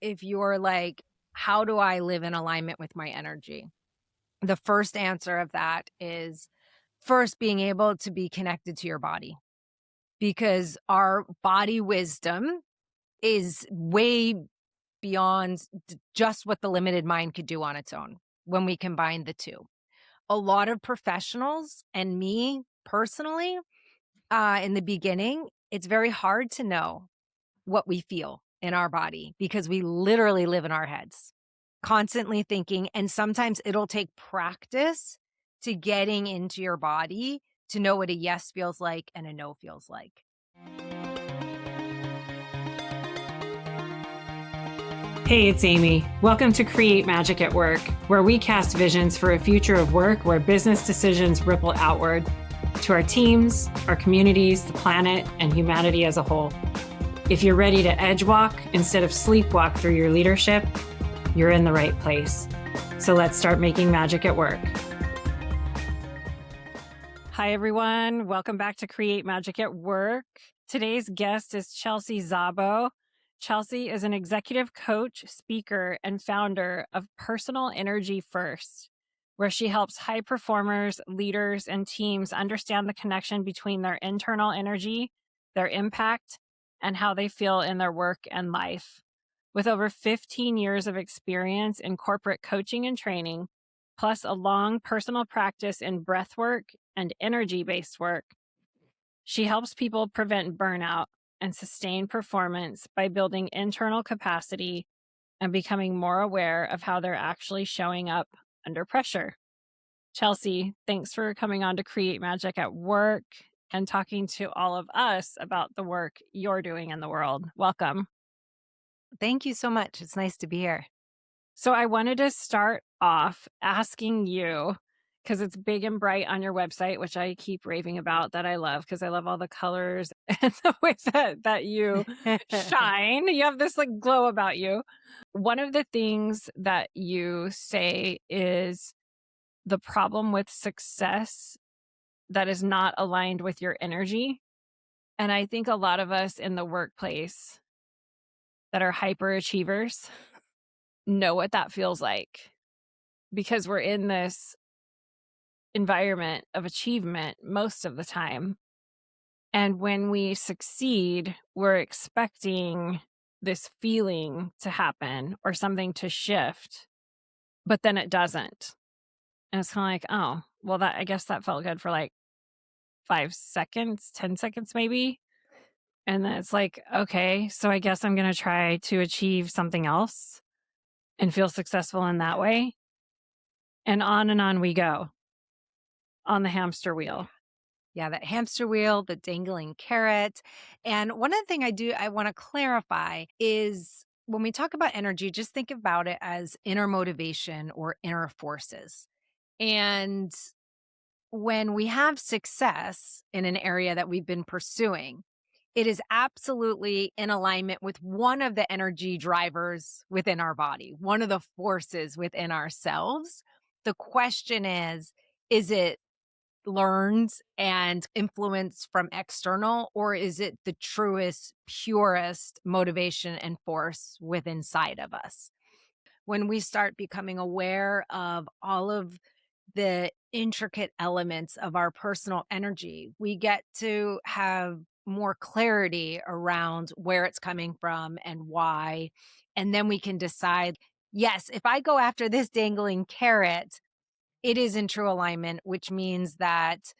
if you're like, how do I live in alignment with my energy? The first answer of that is first being able to be connected to your body, because our body wisdom is way beyond just what the limited mind could do on its own when we combine the two. A lot of professionals and me personally, in the beginning, it's very hard to know what we feel in our body because we literally live in our heads, constantly thinking. And sometimes it'll take practice to getting into your body to know what a yes feels like and a no feels like. Hey, it's Amy. Welcome to Create Magic at Work, where we cast visions for a future of work where business decisions ripple outward to our teams, our communities, the planet, and humanity as a whole. If you're ready to edge walk instead of sleepwalk through your leadership, you're in the right place. So let's start making magic at work. Hi, everyone. Welcome back to Create Magic at Work. Today's guest is Chelse Szabo. Chelse is an executive coach, speaker, and founder of Personal Energy First, where she helps high performers, leaders, and teams understand the connection between their internal energy, their impact, and how they feel in their work and life. With over 15 years of experience in corporate coaching and training, plus a long personal practice in breath work and energy-based work, she helps people prevent burnout and sustain performance by building internal capacity and becoming more aware of how they're actually showing up under pressure. Chelse, thanks for coming on to Create Magic at Work and talking to all of us about the work you're doing in the world. Welcome. Thank you so much. It's nice to be here. So I wanted to start off asking you, because it's big and bright on your website, which I keep raving about, that I love, because I love all the colors and the way that you shine. You have this like glow about you. One of the things that you say is the problem with success that is not aligned with your energy. And I think a lot of us in the workplace that are hyperachievers know what that feels like, because we're in this environment of achievement most of the time. And when we succeed, we're expecting this feeling to happen or something to shift, but then it doesn't. And it's kind of like, oh, well, that I guess that felt good for like 5 seconds, 10 seconds maybe. And then it's like, okay, so I guess I'm going to try to achieve something else and feel successful in that way. And on we go on the hamster wheel. Yeah, that hamster wheel, the dangling carrot. And one other thing I want to clarify is when we talk about energy, just think about it as inner motivation or inner forces. And when we have success in an area that we've been pursuing, it is absolutely in alignment with one of the energy drivers within our body, one of the forces within ourselves. The question is it learned and influenced from external, or is it the truest, purest motivation and force within inside of us? When we start becoming aware of all of the intricate elements of our personal energy, we get to have more clarity around where it's coming from and why. And then we can decide, yes, if I go after this dangling carrot, it is in true alignment, which means that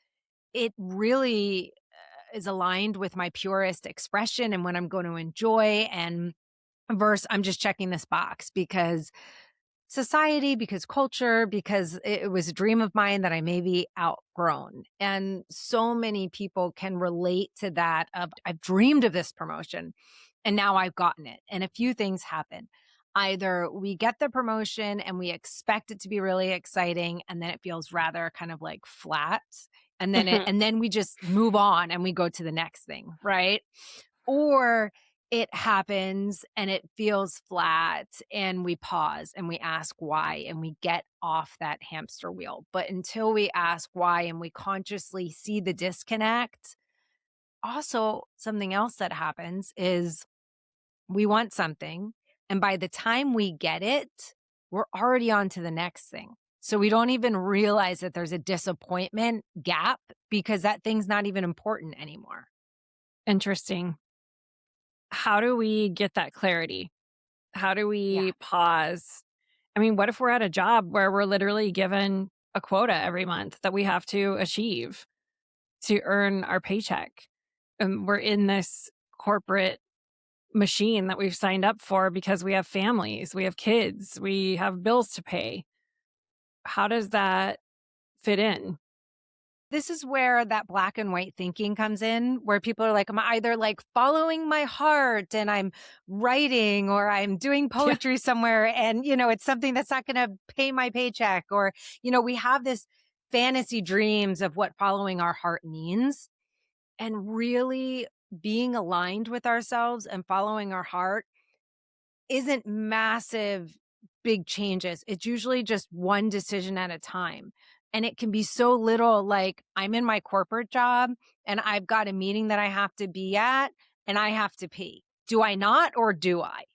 it really is aligned with my purest expression and what I'm going to enjoy. And verse, I'm just checking this box because society, because culture, because it was a dream of mine that I maybe outgrown. And so many people can relate to that of I've dreamed of this promotion and now I've gotten it. And a few things happen. Either we get the promotion and we expect it to be really exciting, and then it feels rather kind of like flat. And then we just move on and we go to the next thing, right? Or it happens and it feels flat and we pause and we ask why and we get off that hamster wheel. But until we ask why and we consciously see the disconnect, also something else that happens is we want something And by the time we get it, we're already on to the next thing. So we don't even realize that there's a disappointment gap because that thing's not even important anymore. Interesting. How do we get that clarity? How do Yeah. we pause? I mean, what if we're at a job where we're literally given a quota every month that we have to achieve to earn our paycheck? And we're in this corporate machine that we've signed up for because we have families, we have kids, we have bills to pay. How does that fit in? This is where that black and white thinking comes in, where people are like, I'm either like following my heart and I'm writing or I'm doing Yeah. poetry somewhere and, it's something that's not going to pay my paycheck. Or, we have this fantasy dreams of what following our heart means and really being aligned with ourselves and following our heart isn't massive, big changes. It's usually just one decision at a time. And it can be so little like I'm in my corporate job and I've got a meeting that I have to be at and I have to pee. Do I not or do I?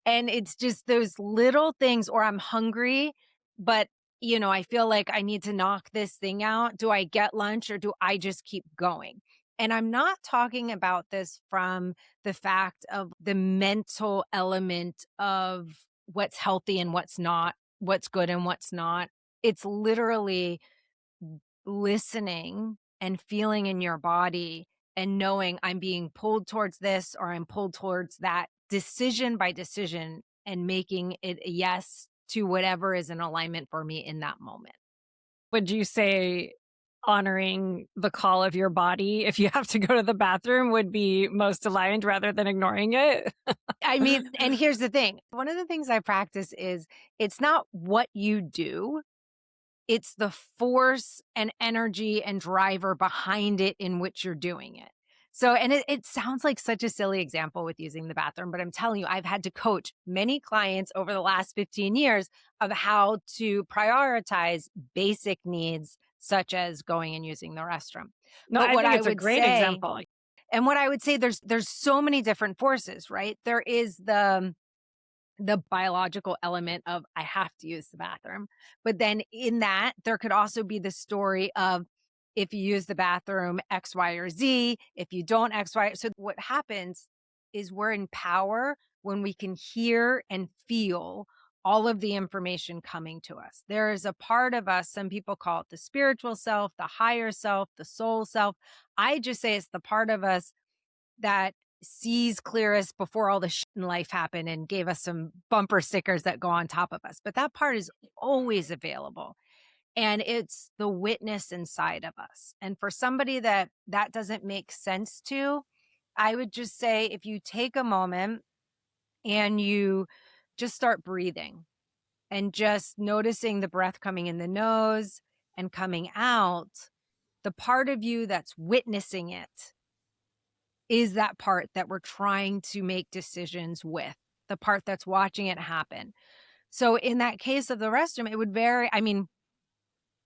And it's just those little things, or I'm hungry, but I feel like I need to knock this thing out. Do I get lunch or do I just keep going? And I'm not talking about this from the fact of the mental element of what's healthy and what's not, what's good and what's not. It's literally listening and feeling in your body and knowing I'm being pulled towards this or I'm pulled towards that decision by decision and making it a yes to whatever is in alignment for me in that moment. Would you say honoring the call of your body if you have to go to the bathroom would be most aligned rather than ignoring it? I mean, and here's the thing. One of the things I practice is it's not what you do, it's the force and energy and driver behind it in which you're doing it. So, and it sounds like such a silly example with using the bathroom, but I'm telling you, I've had to coach many clients over the last 15 years of how to prioritize basic needs, such as going and using the restroom. No, But I what think I it's a would great say, example. and what I would say, there's so many different forces, right? There is the biological element of I have to use the bathroom. But then in that, there could also be the story of if you use the bathroom, X, Y, or Z, if you don't X, Y. So what happens is we're in power when we can hear and feel all of the information coming to us. There is a part of us, some people call it the spiritual self, the higher self, the soul self. I just say it's the part of us that sees clearest before all the shit in life happened and gave us some bumper stickers that go on top of us. But that part is always available. And it's the witness inside of us. And for somebody that doesn't make sense to, I would just say if you take a moment and you just start breathing and just noticing the breath coming in the nose and coming out, the part of you that's witnessing it is that part that we're trying to make decisions with, the part that's watching it happen. So in that case of the restroom, it would vary. I mean,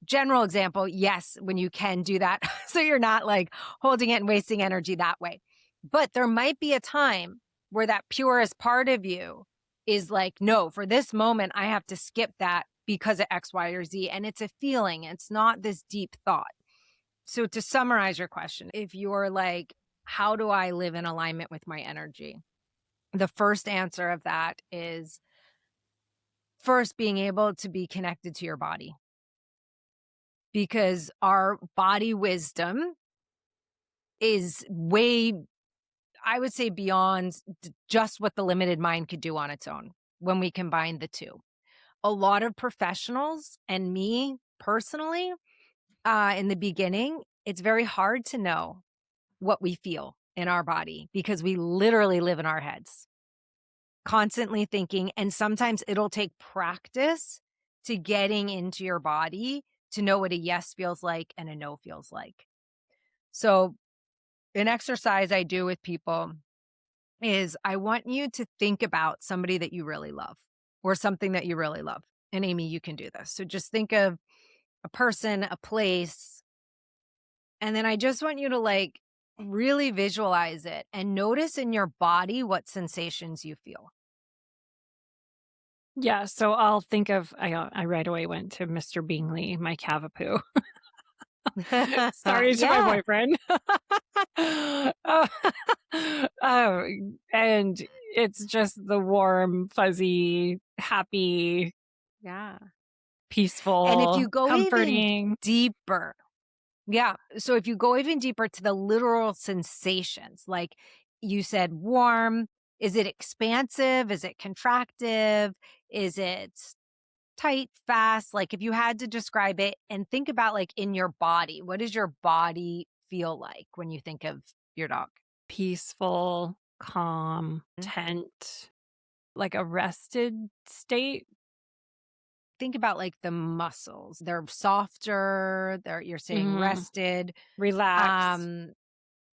general example, yes, when you can do that. So you're not like holding it and wasting energy that way. But there might be a time where that purest part of you is like, no, for this moment, I have to skip that because of X, Y, or Z. And it's a feeling, it's not this deep thought. So to summarize your question, if you're like, how do I live in alignment with my energy? The first answer of that is first being able to be connected to your body because our body wisdom is way, I would say, beyond just what the limited mind could do on its own when we combine the two. A lot of professionals and me personally, in the beginning, it's very hard to know what we feel in our body because we literally live in our heads, constantly thinking. And sometimes it'll take practice to getting into your body to know what a yes feels like and a no feels like. So, an exercise I do with people is I want you to think about somebody that you really love or something that you really love. And Amy, you can do this. So, just think of a person, a place, and then I just want you to like really visualize it and notice in your body what sensations you feel. Yeah, so I'll think of I right away went to Mr. Bingley, my Cavapoo. Sorry to my Yeah, boyfriend. Oh, oh, and it's just the warm, fuzzy, happy, yeah. And if peaceful, you go even comforting. deeper, yeah, so if you go even deeper to the literal sensations, like you said, warm, is it expansive? Is it contractive? Is it tight, fast? Like if you had to describe it and think about like in your body, what does your body feel like when you think of your dog? Peaceful, calm, Mm. tent, like a rested state. Think about like the muscles. They're softer, you're saying Mhm. rested, Relaxed. um,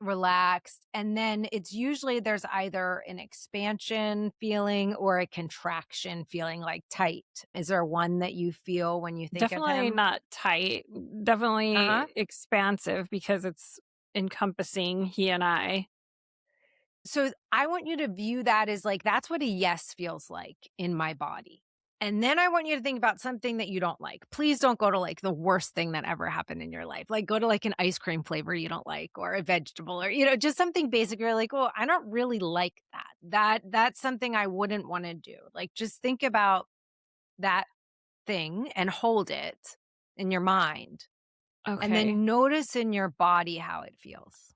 relaxed. And then it's usually there's either an expansion feeling or a contraction feeling like tight. Is there one that you feel when you think of Definitely him? not tight, definitely Uh-huh. expansive because it's encompassing he and I. So I want you to view that as like, that's what a yes feels like in my body. And then I want you to think about something that you don't like. Please don't go to like the worst thing that ever happened in your life. Like go to like an ice cream flavor you don't like or a vegetable or, just something basic. You're like, oh, I don't really like that. That's something I wouldn't want to do. Like just think about that thing and hold it in your mind. And Okay. then notice in your body how it feels.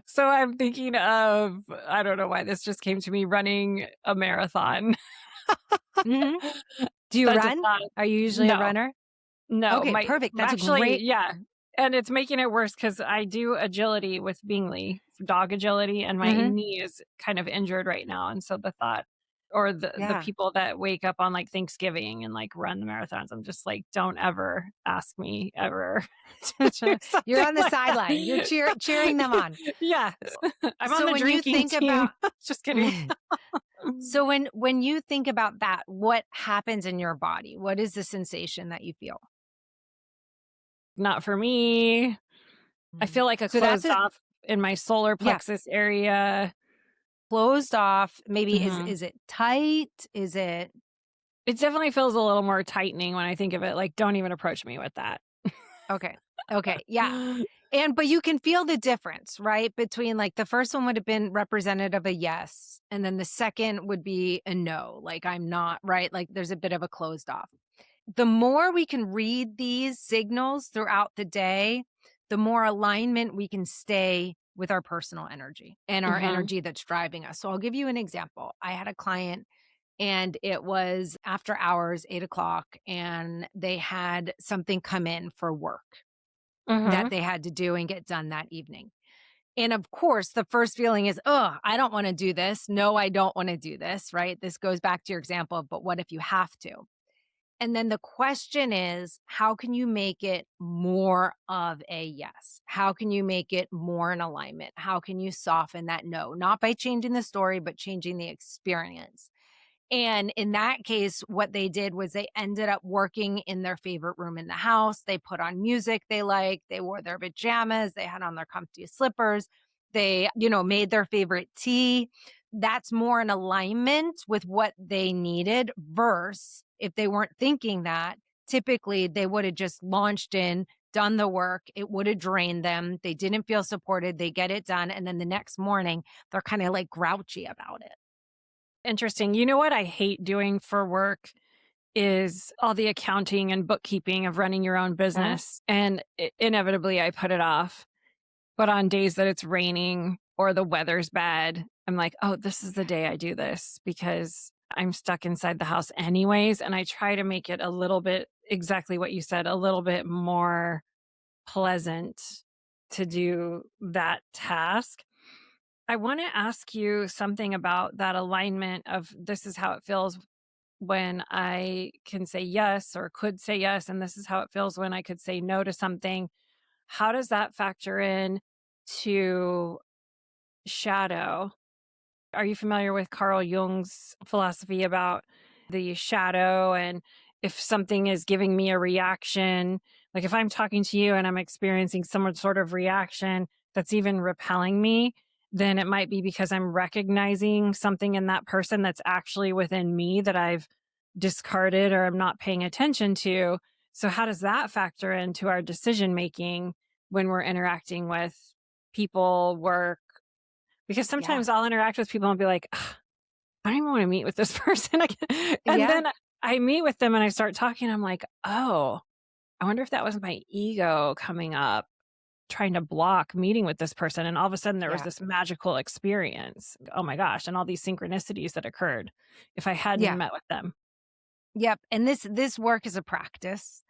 So I'm thinking of I don't know why this just came to me, running a marathon. Mhm. Do you That does run? not. Are you usually a No. runner? No, Okay, my perfect. That's a actually, great. yeah, and it's making it worse because I do agility with Bingley, dog agility, and my Mhm. knee is kind of injured right now, and so the thought or the Yeah. people that wake up on, like, Thanksgiving and, like, run the marathons, I'm just like, "Don't ever ask me ever to do You're something on the like sideline. You're that." cheering them on. Yeah, I'm on So the when you drinking think team. about Just kidding. so when you think about that, what happens in your body? What is the sensation that you feel? Not for me. I Mm. feel like a So that's closed a off in my solar yeah, plexus area. closed off. Maybe Mhm. is it tight? Is it It definitely feels a little more tightening when I think of it, like, don't even approach me with that. okay. Okay. Yeah. But you can feel the difference, right? Between like the first one would have been representative of a yes, and then the second would be a no, like I'm not, right? Like there's a bit of a closed off. The more we can read these signals throughout the day, the more alignment we can stay with our personal energy and our Mhm, energy that's driving us. So I'll give you an example. I had a client and it was after hours, 8 o'clock, and they had something come in for work that mhm. they had to do and get done that evening. And of course, the first feeling is, oh, I don't want to do this. No, I don't want to do this, right? This goes back to your example of, but what if you have to? And then the question is, how can you make it more of a yes? How can you make it more in alignment? How can you soften that no? Not by changing the story, but changing the experience. And in that case, what they did was they ended up working in their favorite room in the house. They put on music they liked. They wore their pajamas. They had on their comfy slippers. They, made their favorite tea. That's more in alignment with what they needed. Versus if they weren't thinking that, typically they would have just launched in, done the work. It would have drained them. They didn't feel supported. They get it done. And then the next morning, they're kind of like grouchy about it. Interesting. You know what I hate doing for work is all the accounting and bookkeeping of running your own Uh-huh. business, and inevitably, I put it off. But on days that it's raining or the weather's bad, I'm like, "Oh, this is the day I do this," because I'm stuck inside the house anyways, and I try to make it a little bit exactly what you said, a little bit more pleasant to do that task. I wanna ask you something about that alignment of this is how it feels when I can say yes or could say yes, and this is how it feels when I could say no to something. How does that factor in to shadow? Are you familiar with Carl Jung's philosophy about the shadow and if something is giving me a reaction, like if I'm talking to you and I'm experiencing some sort of reaction that's even repelling me, then it might be because I'm recognizing something in that person that's actually within me that I've discarded or I'm not paying attention to. So, how does that factor into our decision making when we're interacting with people, work? Because Yeah. sometimes I'll interact with people and be like, "Ugh, I don't even want to meet with this person." And Yeah. then I meet with them and I start talking. I'm like, oh, I wonder if that was my ego coming up trying to block meeting with this person, and all of a sudden there was Yeah. this magical experience. Oh my gosh, and all these synchronicities that occurred if I hadn't Yeah. met with them. Yep. And this work is a practice.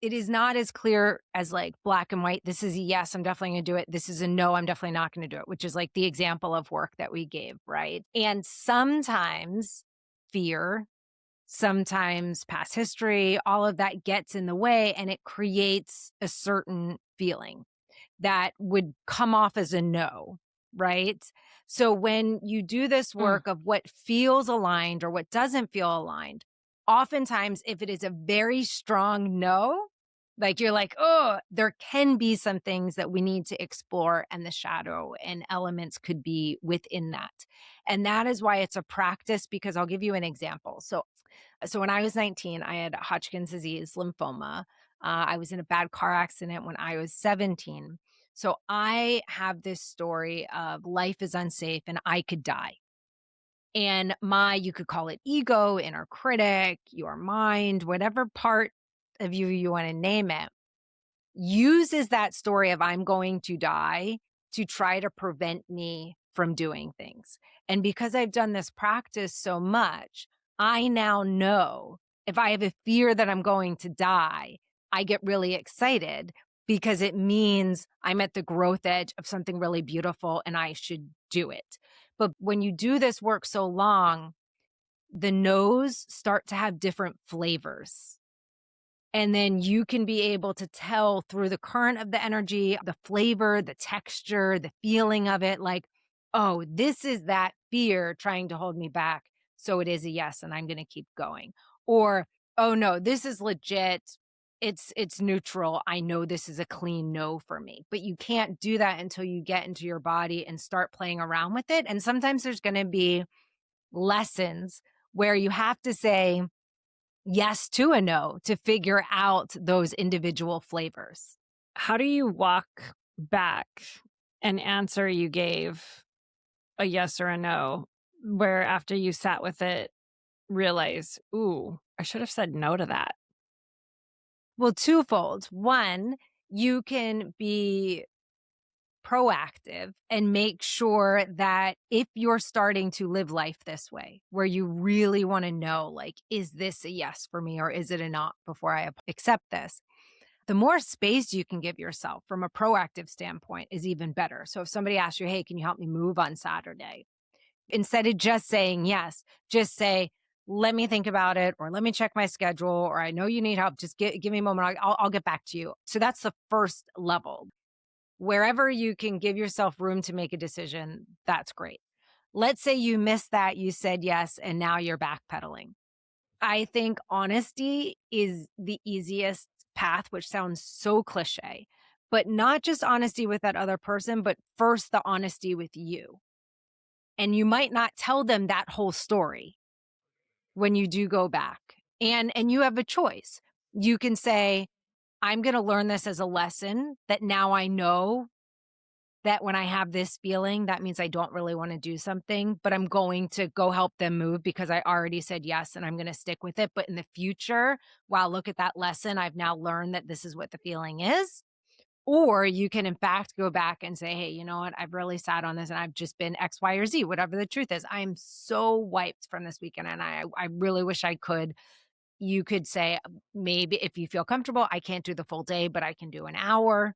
It is not as clear as like black and white. This is a yes, I'm definitely going to do it. This is a no, I'm definitely not going to do it, which is like the example of work that we gave, right? And sometimes fear, sometimes past history, all of that gets in the way and it creates a certain feeling that would come off as a no, right? So when you do this Mm, work of what feels aligned or what doesn't feel aligned, oftentimes if it is a very strong no, like you're like, oh, there can be some things that we need to explore, and the shadow and elements could be within that. And that is why it's a practice, because I'll give you an example. So when I was 19, I had Hodgkin's disease, lymphoma. I was in a bad car accident when I was 17. So I have this story of life is unsafe and I could die. And you could call it ego, inner critic, your mind, whatever part of you want to name it, uses that story of I'm going to die to try to prevent me from doing things. And because I've done this practice so much, I now know if I have a fear that I'm going to die, I get really excited because it means I'm at the growth edge of something really beautiful and I should do it. But when you do this work so long, the no's start to have different flavors. And then you can be able to tell through the current of the energy, the flavor, the texture, the feeling of it, like, oh, this is that fear trying to hold me back. So it is a yes, and I'm going to keep going. Or, oh no, this is legit. It's neutral. I know this is a clean no for me. But you can't do that until you get into your body and start playing around with it. And sometimes there's going to be lessons where you have to say, yes to a no to figure out those individual flavors. how do you walk back an answer you gave, a yes or a no, where after you sat with it, realize, ooh, I should have said no to that? Well, twofold. One, you can be proactive and make sure that if you're starting to live life this way, where you really want to know, like, is this a yes for me or is it a not before I accept this? The more space you can give yourself from a proactive standpoint is even better. So if somebody asks you, hey, can you help me move on Saturday? Instead of just saying yes, just say, let me think about it, or let me check my schedule, or I know you need help. Just give me a moment. I'll get back to you. So that's the first level. Wherever you can give yourself room to make a decision, that's great. Let's say you missed that, you said yes, and now you're backpedaling. I think honesty is the easiest path, which sounds so cliche, but not just honesty with that other person, but first the honesty with you. And you might not tell them that whole story when you do go back. And you have a choice. You can say, I'm going to learn this as a lesson that now I know that when I have this feeling, that means I don't really want to do something, but I'm going to go help them move because I already said yes and I'm going to stick with it. But in the future, wow, look at that lesson. I've now learned that this is what the feeling is. Or you can, in fact, go back and say, hey, you know what? I've really sat on this and I've just been X, Y, or Z, whatever the truth is. I'm so wiped from this weekend and I really wish I could. You could say, maybe if you feel comfortable, I can't do the full day, but I can do an hour.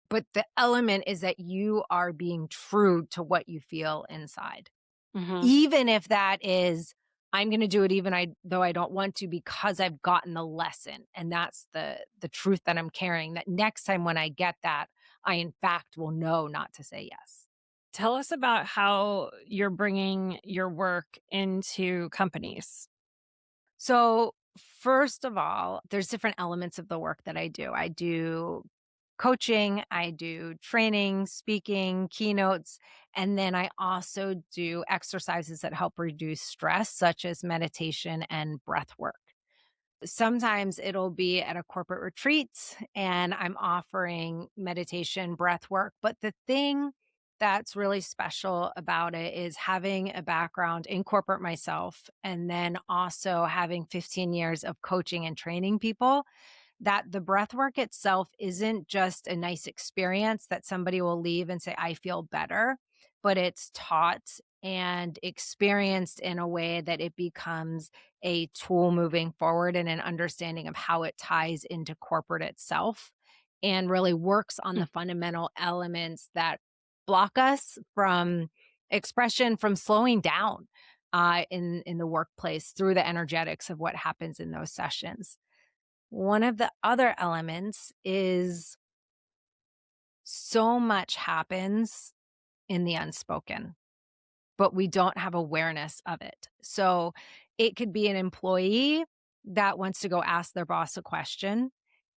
But the element is that you are being true to what you feel inside. Hmm. Even if that is, I'm gonna do it though I don't want to because I've gotten a lesson, and that's the truth that I'm carrying, that next time when I get that, I in fact will know not to say yes. Tell us about how you're bringing your work into companies. So, first of all, there's different elements of the work that I do. I do coaching, I do training, speaking, keynotes, and then I also do exercises that help reduce stress, such as meditation and breath work. Sometimes it'll be at a corporate retreat and I'm offering meditation, breath work. But the thing that's really special about it is having a background in corporate myself and then also having 15 years of coaching and training people, that the breath work itself isn't just a nice experience that somebody will leave and say, I feel better, but it's taught and experienced in a way that it becomes a tool moving forward and an understanding of how it ties into corporate itself and really works on Hmm. the fundamental elements that block us from expression, from slowing down in the workplace through the energetics of what happens in those sessions. One of the other elements is so much happens in the unspoken, but we don't have awareness of it. So it could be an employee that wants to go ask their boss a question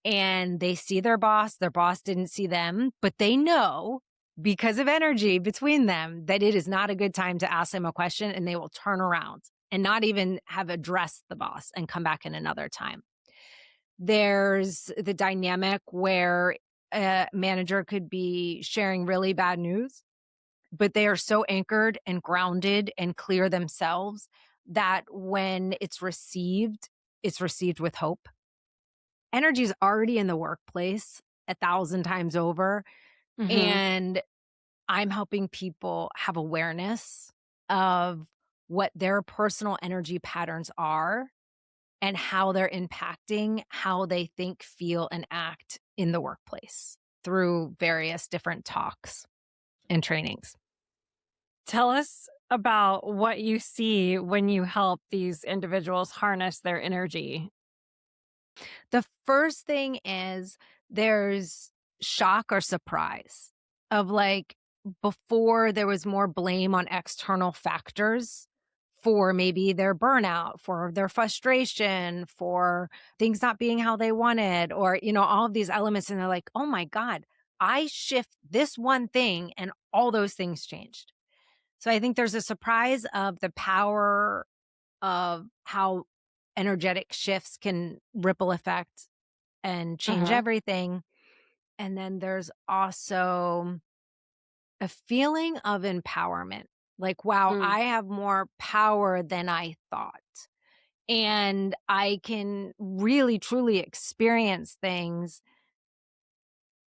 and they see their boss didn't see them, but they know because of energy between them that it is not a good time to ask them a question and they will turn around and not even have addressed the boss and come back in another time. There's the dynamic where a manager could be sharing really bad news, but they are so anchored and grounded and clear themselves that when it's received with hope. Energy is already in the workplace 1,000 times over, Mhm. and I'm helping people have awareness of what their personal energy patterns are and how they're impacting how they think, feel, and act in the workplace through various different talks and trainings. Tell us about what you see when you help these individuals harness their energy. The first thing is there's shock or surprise of like before there was more blame on external factors for maybe their burnout, for their frustration, for things not being how they wanted, or, all of these elements. And they're like, oh my God, I shift this one thing and all those things changed. So I think there's a surprise of the power of how energetic shifts can ripple effect and change Uh-huh. everything. And then there's also a feeling of empowerment. Like, wow, Mm. I have more power than I thought. And I can really truly experience things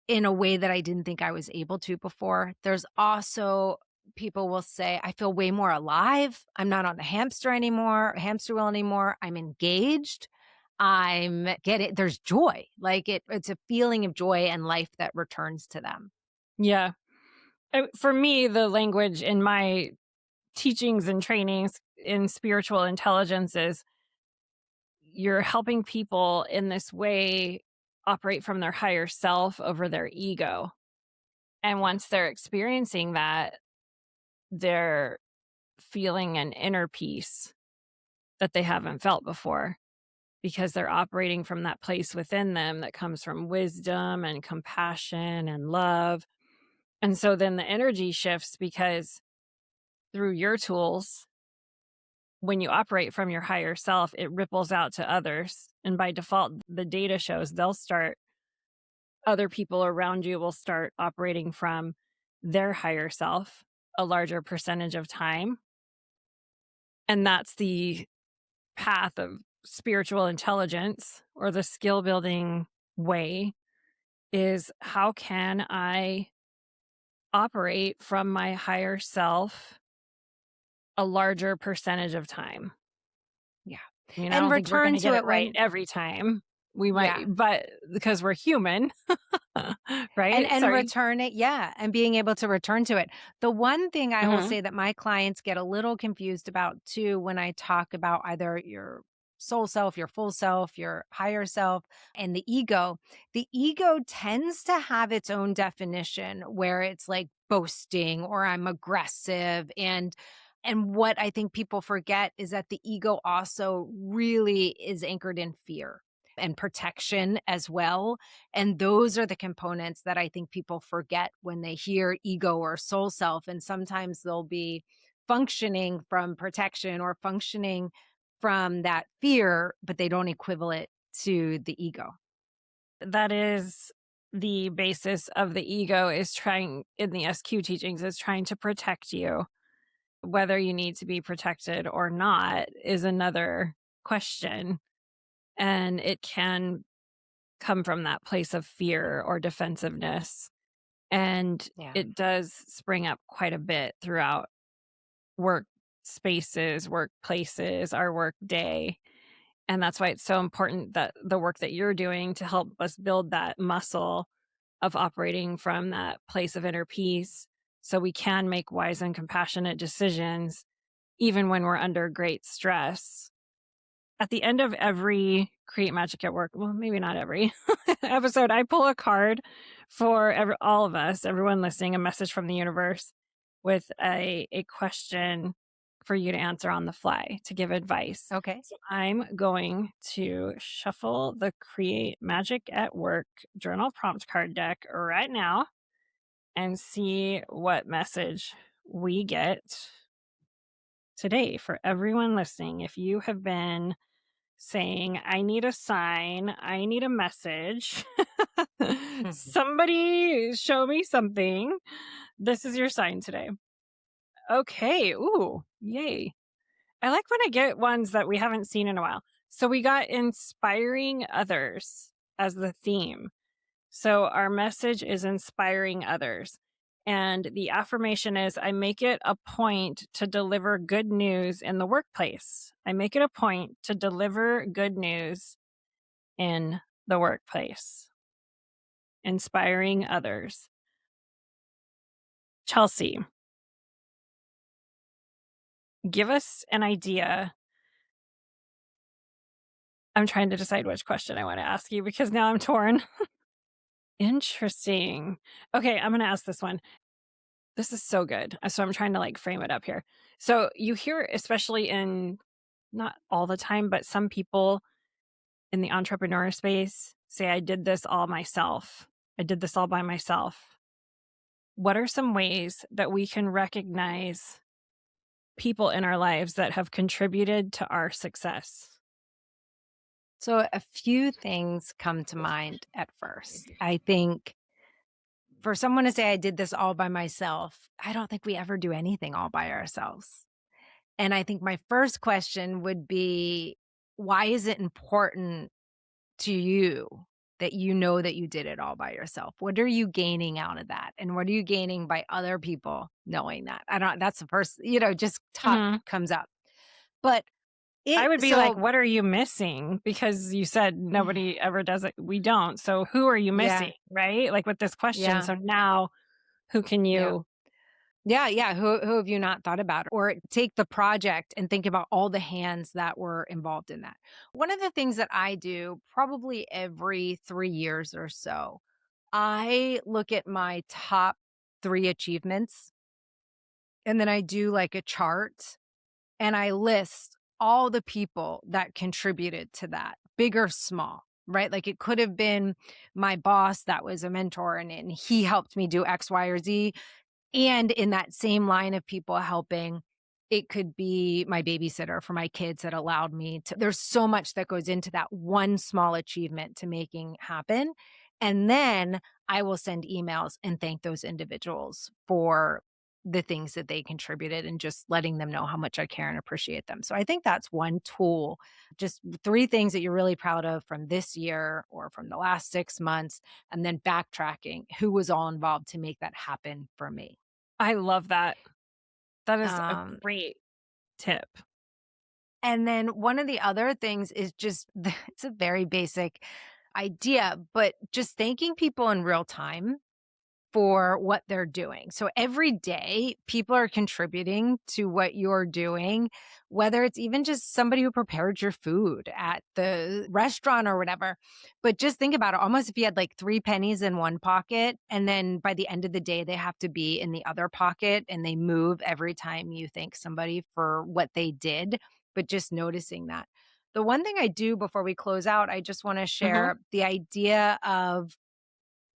in a way that I didn't think I was able to before. There's also people will say, I feel way more alive. I'm not on the hamster wheel anymore. I'm engaged. I'm getting there's joy. Like it's a feeling of joy and life that returns to them. Yeah. For me, the language in my teachings and trainings in spiritual intelligence is you're helping people in this way operate from their higher self over their ego. And Yeah. once they're experiencing that, they're feeling an inner peace that they haven't felt before because they're operating from that place within them that comes from wisdom and compassion and love. And so then the energy shifts because through your tools, when you operate from your higher self, it ripples out to others. And by default, the data shows other people around you will start operating from their higher self a larger percentage of time. And that's the path of spiritual intelligence or the skill building way is how can I operate from my higher self a larger percentage of time? Yeah. I mean, I And don't think we're return gonna to get it it right when every time. We yeah. might, but because we're human, And right? and Sorry. return it, yeah, and being able to return to it. The one thing I will Mhm, say that my clients get a little confused about too when I talk about either your soul self, your full self, your higher self, and the ego tends to have its own definition where it's like boasting or I'm aggressive and what I think people forget is that the ego also really is anchored in fear. and protection as well. And those are the components that I think people forget when they hear ego or soul self. And sometimes they'll be functioning from protection or functioning from that fear, but they don't equivalent to the ego. That is the basis of the ego is trying in the SQ teachings is trying to protect you. Whether you need to be protected or not is another question. And it can come from that place of fear or defensiveness. And Yeah. it does spring up quite a bit throughout work spaces, workplaces, our work day. And that's why it's so important that the work that you're doing to help us build that muscle of operating from that place of inner peace so we can make wise and compassionate decisions even when we're under great stress. At the end of every Create Magic at Work, well, maybe not every episode, I pull a card for all of us, everyone listening, a message from the universe with a question for you to answer on the fly to give advice. Okay. So I'm going to shuffle the Create Magic at Work journal prompt card deck right now and see what message we get today for everyone listening. If you have been saying, I need a sign, I need a message, Mhm. somebody show me something, this is your sign today. Okay. Ooh, yay. I like when I get ones that we haven't seen in a while. So we got inspiring others as the theme. So our message is inspiring others. And the affirmation is I make it a point to deliver good news in the workplace. I make it a point to deliver good news in the workplace, inspiring others. Chelsea, give us an idea. I'm trying to decide which question I want to ask you because now I'm torn. Interesting. Okay, I'm going to ask this one. This is so good. So I'm trying to like frame it up here. So you hear, especially in not all the time, but some people in the entrepreneur space say, I did this all myself. I did this all by myself. What are some ways that we can recognize people in our lives that have contributed to our success? So a few things come to mind at first. I think for someone to say, I did this all by myself, I don't think we ever do anything all by ourselves. And I think my first question would be, why is it important to you that you know that you did it all by yourself? What are you gaining out of that? And what are you gaining by other people knowing that? I don't, that's the first, just top Mhm. comes up. But I it, would be like, so what are you missing? Because you said nobody ever does it. We don't. So who are you yeah, missing? Right? Like with this question. yeah, So now who can yeah. you? Yeah, yeah. Who have you not thought about? Or take the project and think about all the hands that were involved in that. One of the things that I do probably every 3 years or so, I look at my top 3 achievements, and then I do like a chart, and I list all the people that contributed to that, big or small, right? Like it could have been my boss that was a mentor, and he helped me do X, Y, or Z. And in that same line of people helping, it could be my babysitter for my kids that allowed me to, there's so much that goes into that one small achievement to making happen. And then I will send emails and thank those individuals for the things that they contributed and just letting them know how much I care and appreciate them. So I think that's one tool. Just 3 things that you're really proud of from this year or from the last 6 months, and then backtracking who was all involved to make that happen for me. I love that. That is a Um, great tip. and then one of the other things is just it's a very basic idea, but just thanking people in real time for what they're doing. So every day, people are contributing to what you're doing, whether it's even just somebody who prepared your food at the restaurant or whatever. But just think about it, almost if you had like 3 pennies in one pocket, and then by the end of the day, they have to be in the other pocket and they move every time you thank somebody for what they did. But just noticing that. The one thing I do before we close out, I just want to Mhm, share the idea of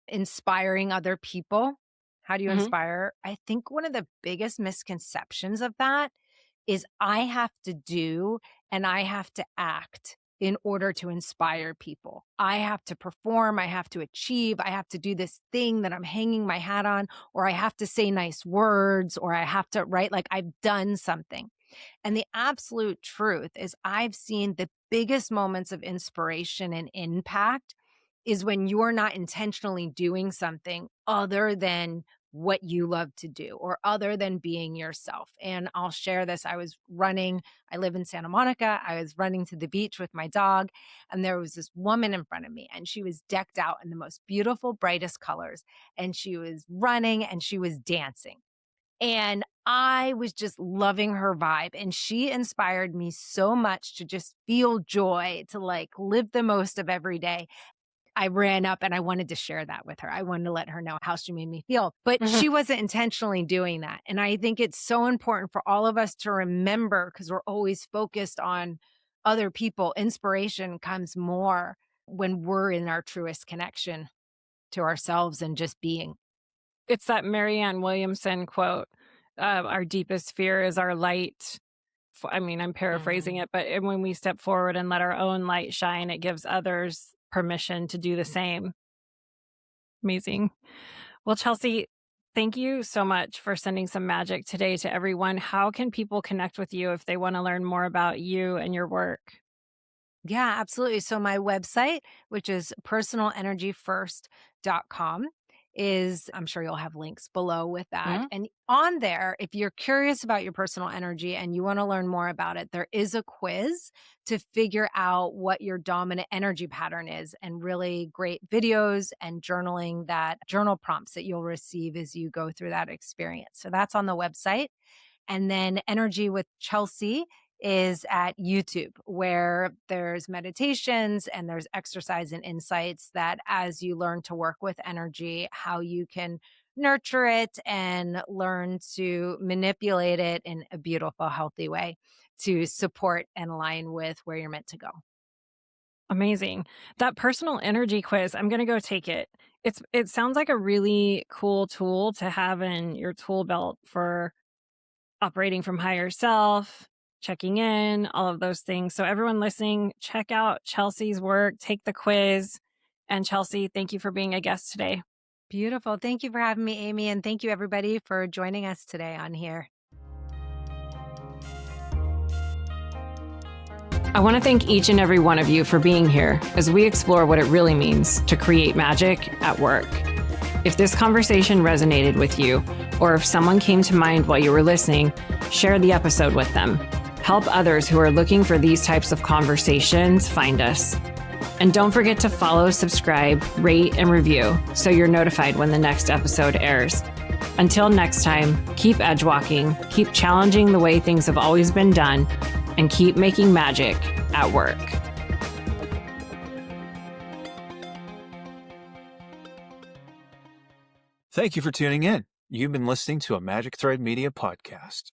inspiring other people. How do you mhm. inspire? I think one of the biggest misconceptions of that is I have to do and I have to act in order to inspire people. I have to perform, I have to achieve, I have to do this thing that I'm hanging my hat on, or I have to say nice words, or I have to write like I've done something. And the absolute truth is, I've seen the biggest moments of inspiration and impact is when you're not intentionally doing something other than what you love to do or other than being yourself. And I'll share this. I was running, I live in Santa Monica. I was running to the beach with my dog, and there was this woman in front of me, and she was decked out in the most beautiful, brightest colors. And she was running and she was dancing. And I was just loving her vibe, and she inspired me so much to just feel joy, to like live the most of every day. I ran up and I wanted to share that with her. I wanted to let her know how she made me feel, but Mhm. she wasn't intentionally doing that. And I think it's so important for all of us to remember, because we're always focused on other people. Inspiration comes more when we're in our truest connection to ourselves and just being. It's that Marianne Williamson quote, "Our deepest fear is our light." I mean, I'm paraphrasing Mhm. it, but when we step forward and let our own light shine, it gives others permission to do the same. Amazing. Well, Chelsea, thank you so much for sending some magic today to everyone. How can people connect with you if they want to learn more about you and your work? Yeah, absolutely. So my website, which is personalenergyfirst.com, is I'm sure you'll have links below with that. Mhm. And on there, if you're curious about your personal energy and you want to learn more about it, there is a quiz to figure out what your dominant energy pattern is, and really great videos and journaling, that journal prompts that you'll receive as you go through that experience. So that's on the website. And then Energy with Chelsea is at YouTube, where there's meditations and there's exercise and insights that, as you learn to work with energy, how you can nurture it and learn to manipulate it in a beautiful, healthy way to support and align with where you're meant to go. Amazing. That personal energy quiz, I'm gonna go take it. It sounds like a really cool tool to have in your tool belt for operating from higher self, checking in, all of those things. So everyone listening, check out Chelsea's work, take the quiz. And Chelsea, thank you for being a guest today. Beautiful. Thank you for having me, Amy. And thank you, everybody, for joining us today on here. I want to thank each and every one of you for being here as we explore what it really means to create magic at work. If this conversation resonated with you, or if someone came to mind while you were listening, share the episode with them. Help others who are looking for these types of conversations find us. And don't forget to follow, subscribe, rate, and review so you're notified when the next episode airs. Until next time, keep edge walking, keep challenging the way things have always been done, and keep making magic at work. Thank you for tuning in. You've been listening to a Magic Thread Media podcast.